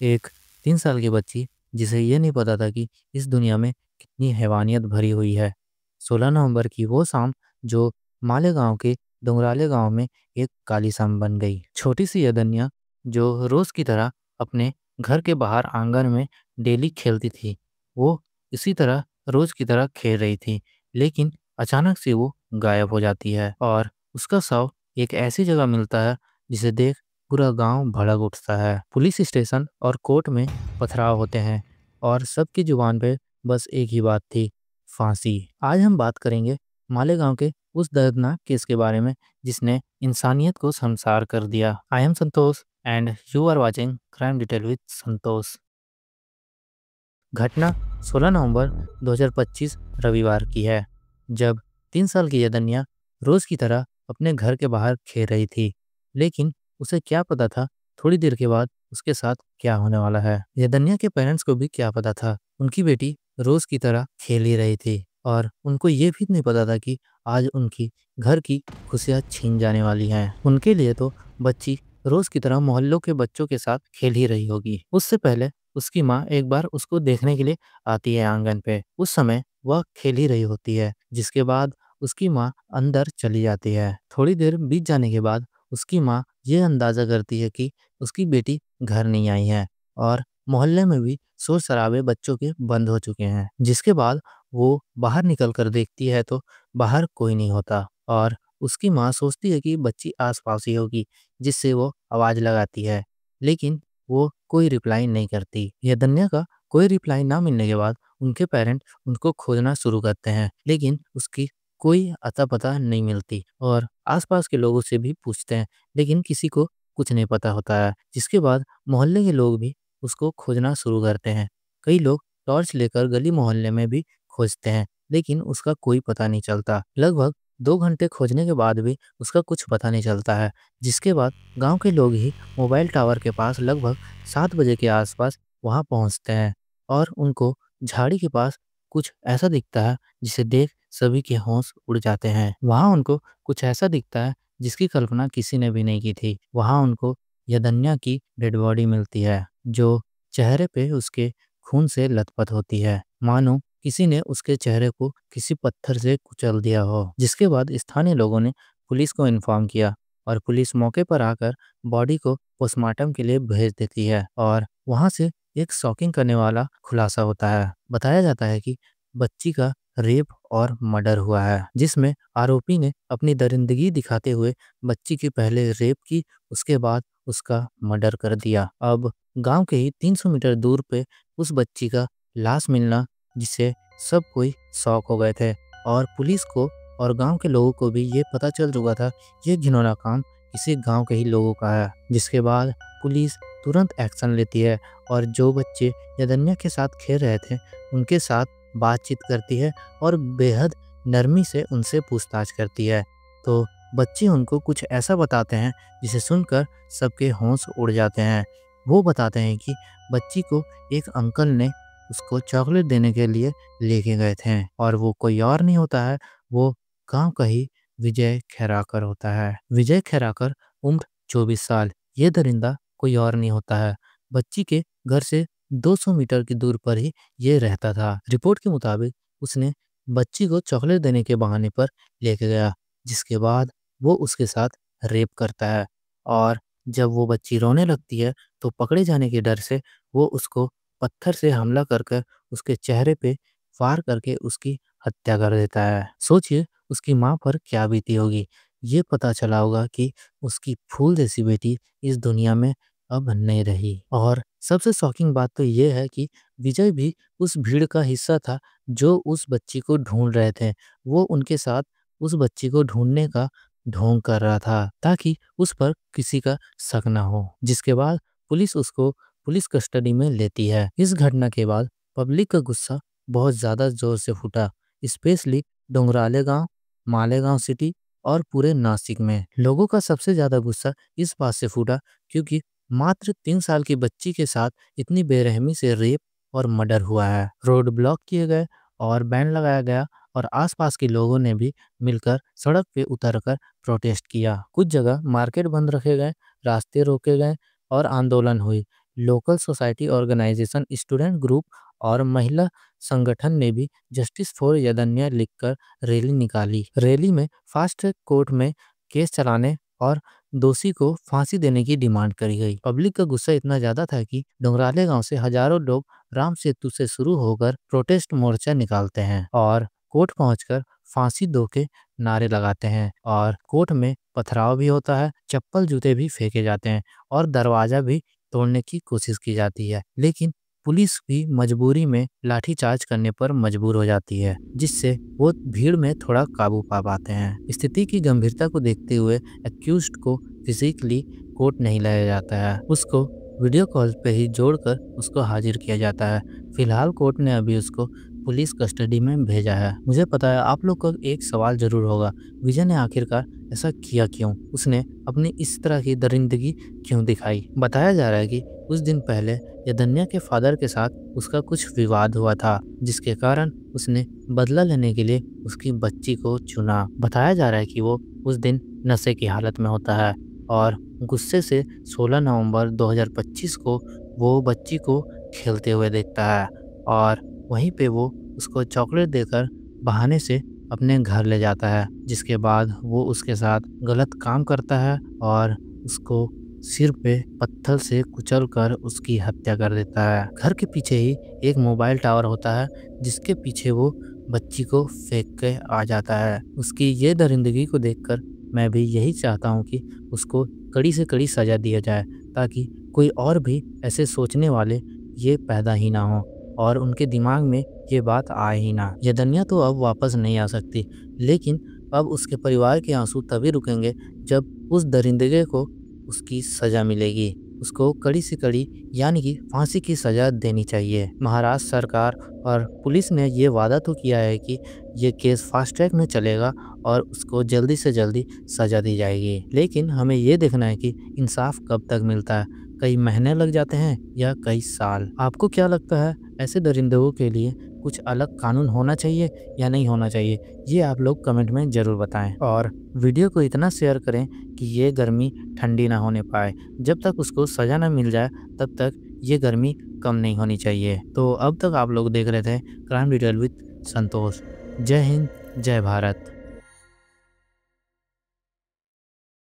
एक 3 साल की बच्ची जिसे ये नहीं पता था कि इस दुनिया में कितनी हैवानियत भरी हुई है। 16 नवंबर की वो शाम जो मालेगाँव के डुंगराले गाँव में एक काली शाम बन गई। छोटी-सी यदन्या जो रोज़ की तरह अपने घर के बाहर आंगन में डेली खेलती थी, वो इसी तरह रोज़ की तरह खेल रही थी, लेकिन अचानक से वो गायब हो जाती है और उसका शव एक ऐसी जगह मिलता है जिसे देख पूरा गांव भड़क उठता है। पुलिस स्टेशन और कोर्ट में पथराव होते हैं और सबकी जुबान पे बस एक ही बात थी, फांसी। आज हम बात करेंगे मालेगांव के उस दर्दनाक केस के बारे में जिसने इंसानियत को शर्मसार कर दिया। I am Santosh and you are watching crime detail with Santosh. घटना 16 नवंबर 2025 रविवार की है, जब 3 साल की यदन्या रोज की तरह अपने घर के बाहर खेल रही थी। लेकिन उसे क्या पता था थोड़ी देर के बाद उसके साथ क्या होने वाला है। यदन्या के पेरेंट्स को भी क्या पता था, उनकी बेटी रोज की तरह खेल ही रही थी और उनको ये भी नहीं पता था कि आज उनकी घर की खुशियां छीन जाने वाली हैं। उनके लिए तो बच्ची रोज की तरह मोहल्लों के बच्चों के साथ खेल ही रही होगी। उससे पहले उसकी माँ एक बार उसको देखने के लिए आती है आंगन पे। उस समय वह खेल ही रही होती है, जिसके बाद उसकी माँ अंदर चली जाती है। थोड़ी देर बीत जाने के बाद उसकी माँ ये अंदाजा करती है कि उसकी बेटी घर नहीं आई है और मोहल्ले में भी शोर शराबे बच्चों के बंद हो चुके हैं। जिसके बाद वो बाहर निकल कर देखती है तो बाहर कोई नहीं होता और उसकी माँ सोचती है कि बच्ची आसपास ही होगी, जिससे वो आवाज लगाती है, लेकिन वो कोई रिप्लाई नहीं करती। यदन्या का कोई रिप्लाई ना मिलने के बाद उनके पेरेंट उनको खोजना शुरू करते हैं, लेकिन उसकी कोई अता पता नहीं मिलती और आसपास के लोगों से भी पूछते हैं, लेकिन किसी को कुछ नहीं पता होता है। जिसके बाद मोहल्ले के लोग भी उसको खोजना शुरू करते हैं। कई लोग टॉर्च लेकर गली मोहल्ले में भी खोजते हैं, लेकिन उसका कोई पता नहीं चलता। लगभग 2 घंटे खोजने के बाद भी उसका कुछ पता नहीं चलता है। जिसके बाद गांव के लोग ही मोबाइल टावर के पास लगभग 7 बजे के आसपास वहां पहुंचते हैं और उनको झाड़ी के पास कुछ ऐसा दिखता है जिसे देख सभी के होश उड़ जाते हैं। वहां उनको कुछ ऐसा दिखता है जिसकी कल्पना किसी ने भी नहीं की थी। वहां उनको यदन्या की डेड बॉडी मिलती है, जो चेहरे पे उसके खून से लथपथ होती है, मानो किसी ने उसके चेहरे को किसी पत्थर से कुचल दिया हो। जिसके बाद स्थानीय लोगों ने पुलिस को इन्फॉर्म किया और पुलिस मौके पर आकर बॉडी को पोस्टमार्टम के लिए भेज देती है और वहां से एक शॉकिंग करने वाला खुलासा होता है। बताया जाता है कि बच्ची का रेप और मर्डर हुआ है, जिसमें आरोपी ने अपनी दरिंदगी दिखाते हुए बच्ची की पहले रेप की, उसके बाद उसका मर्डर कर दिया। अब गांव के ही 300 मीटर दूर पे उस बच्ची का लाश मिलना, जिससे सब कोई शॉक हो गए थे और पुलिस को और गांव के लोगों को भी ये पता चल चुका था ये घिनौना काम किसी गांव के ही लोगों का है। जिसके बाद पुलिस तुरंत एक्शन लेती है और जो बच्चे यदन्या के साथ खेल रहे थे उनके साथ बातचीत करती है और बेहद नरमी से उनसे पूछताछ करती है। तो बच्चे उनको कुछ ऐसा बताते हैं जिसे सुनकर सबके होश उड़ जाते हैं। वो बताते हैं कि बच्ची को एक अंकल ने उसको चॉकलेट देने के लिए लेके गए थे और वो कोई और नहीं होता है, वो गांव का ही विजय खैराकर होता है। विजय खैराकर उम्र 24 साल। ये दरिंदा कोई और नहीं होता है, बच्ची के घर से 200 मीटर की दूर पर ही ये रहता था। रिपोर्ट के मुताबिक उसने बच्ची को चॉकलेट देने के बहाने पर लेके गया, जिसके बाद वो उसके साथ रेप करता है और जब वो बच्ची रोने लगती है तो पकड़े जाने के डर से वो उसको पत्थर से हमला कर कर उसके चेहरे पे वार करके उसकी हत्या कर देता है। सोचिए उसकी माँ पर क्या बीती होगी। ये पता चला होगा कि उसकी फूल जैसी बेटी इस दुनिया में अब नहीं रही। और सबसे शॉकिंग बात तो ये है कि विजय भी उस भीड़ का हिस्सा था जो उस बच्ची को ढूंढ रहे थे। वो उनके साथ उस बच्ची को ढूंढने का ढोंग कर रहा था ताकि उस पर किसी का शक ना हो। जिसके बाद पुलिस उसको पुलिस कस्टडी में लेती है। इस घटना के बाद पब्लिक का गुस्सा बहुत ज्यादा जोर से फूटा, स्पेशली डोंगराले गांव, मालेगांव सिटी और पूरे नासिक में। लोगों का सबसे ज्यादा गुस्सा इस बात से फूटा क्योंकि मात्र 3 साल की बच्ची के साथ इतनी बेरहमी से रेप और मर्डर हुआ है। रोड ब्लॉक किए गए और बैन लगाया गया और आसपास के लोगों ने भी मिलकर सड़क पे उतरकर प्रोटेस्ट किया। कुछ जगह मार्केट बंद रखे गए, रास्ते रोके गए और आंदोलन हुई, local society organisation, student group और महिला संगठन ने भी जस्टिस फॉर यदन्या लिखकर रैली निकाली। रैली में फास्ट ट्रैक कोर्ट में केस चलाने और दोषी को फांसी देने की डिमांड करी गई। पब्लिक का गुस्सा इतना ज्यादा था कि डोंगराले गांव से हजारों लोग राम सेतु से शुरू होकर प्रोटेस्ट मोर्चा निकालते हैं और कोर्ट पहुंचकर फांसी दो के नारे लगाते हैं। और कोर्ट में पथराव भी होता है, चप्पल जूते भी फेंके जाते हैं और दरवाजा भी तोड़ने की कोशिश की जाती है। लेकिन पुलिस भी मजबूरी में लाठीचार्ज करने पर मजबूर हो जाती है, जिससे वो भीड़ में थोड़ा काबू पा पाते हैं। स्थिति की गंभीरता को देखते हुए एक्यूज्ड को फिजिकली कोर्ट नहीं लाया जाता है, उसको वीडियो कॉल पे ही जोड़कर उसको हाजिर किया जाता है। फिलहाल कोर्ट ने अभी उसको पुलिस कस्टडी में भेजा है। मुझे पता है आप लोग को एक सवाल जरूर होगा, विजय ने आखिरकार ऐसा किया क्यों? उसने अपनी इस तरह की दरिंदगी क्यों दिखाई? बताया जा रहा है कि कुछ दिन पहले यदन्या के फादर के साथ उसका कुछ विवाद हुआ था, जिसके कारण उसने बदला लेने के लिए उसकी बच्ची को चुना। बताया जा रहा है कि वो उस दिन नशे की हालत में होता है और गुस्से से 16 नवंबर 2025 को वो बच्ची को खेलते हुए देखता है और वहीं पे वो उसको चॉकलेट देकर बहाने से अपने घर ले जाता है, जिसके बाद वो उसके साथ गलत काम करता है और उसको सिर पे पत्थर से कुचलकर उसकी हत्या कर देता है। घर के पीछे ही एक मोबाइल टावर होता है, जिसके पीछे वो बच्ची को फेंक के आ जाता है। उसकी ये दरिंदगी को देखकर मैं भी यही चाहता हूँ कि उसको कड़ी से कड़ी सजा दिया जाए, ताकि कोई और भी ऐसे सोचने वाले ये पैदा ही ना हो और उनके दिमाग में ये बात आए ही ना। यदन्या तो अब वापस नहीं आ सकती, लेकिन अब उसके परिवार के आंसू तभी रुकेंगे जब उस दरिंदे को उसकी सजा मिलेगी। उसको कड़ी से कड़ी यानी कि फांसी की सजा देनी चाहिए। महाराष्ट्र सरकार और पुलिस ने ये वादा तो किया है कि ये केस फास्ट ट्रैक में चलेगा और उसको जल्दी से जल्दी सजा दी जाएगी, लेकिन हमें ये देखना है कि इंसाफ कब तक मिलता है। कई महीने लग जाते हैं या कई साल। आपको क्या लगता है, ऐसे दरिंदों के लिए कुछ अलग कानून होना चाहिए या नहीं होना चाहिए? ये आप लोग कमेंट में ज़रूर बताएं और वीडियो को इतना शेयर करें कि ये गर्मी ठंडी ना होने पाए। जब तक उसको सज़ा ना मिल जाए तब तक ये गर्मी कम नहीं होनी चाहिए। तो अब तक आप लोग देख रहे थे क्राइम डिटेल विद संतोष। जय हिंद, जय भारत।